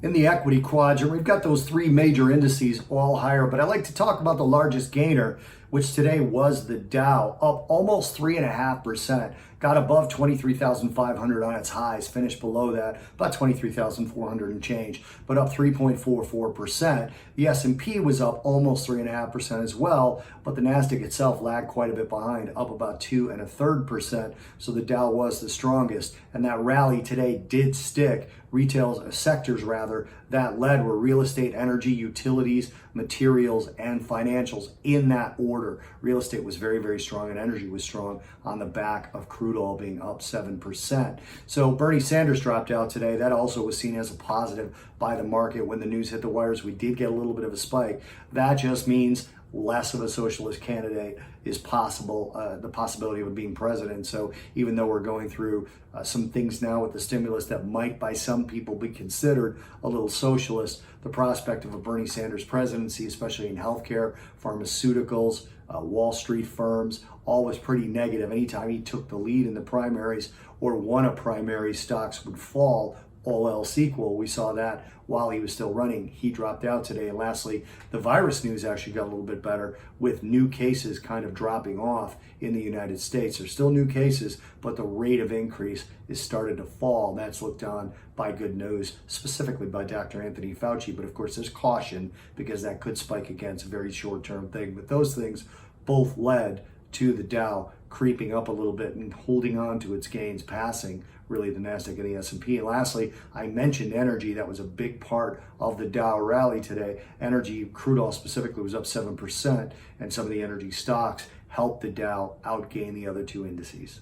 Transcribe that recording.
In the equity quadrant, we've got those three major indices all higher, but I like to talk about the largest gainer, which today was the Dow, up almost 3.5%, got above 23,500 on its highs, finished below that, about 23,400 and change, but up 3.44%. The S&P was up almost 3.5% as well, but the Nasdaq itself lagged quite a bit behind, up about 2.33%. So the Dow was the strongest, and that rally today did stick. Retail sectors rather that led were real estate, energy, utilities, materials, and financials in that order. Real estate was very, very strong, and energy was strong on the back of crude oil being up 7%. So Bernie Sanders dropped out today. That also was seen as a positive by the market when the news hit the wires. We did get a little bit of a spike. That just means less of a socialist candidate is possible, the possibility of being president. So even though we're going through some things now with the stimulus that might by some people be considered a little socialist, the prospect of a Bernie Sanders presidency, especially in healthcare, pharmaceuticals, Wall Street firms, all was pretty negative. Anytime he took the lead in the primaries or won a primary, stocks would fall, all else equal. We saw that while he was still running. He dropped out today. And lastly, the virus news actually got a little bit better with new cases kind of dropping off in the United States. There's still new cases, but the rate of increase is started to fall. That's looked on by Good News, specifically by Dr. Anthony Fauci. But of course, there's caution because that could spike again. It's a very short-term thing. But those things both led to the Dow creeping up a little bit and holding on to its gains, passing really the Nasdaq and the S&P. And lastly, I mentioned energy. That was a big part of the Dow rally today. Energy, crude oil specifically, was up 7%, and some of the energy stocks helped the Dow outgain the other two indices.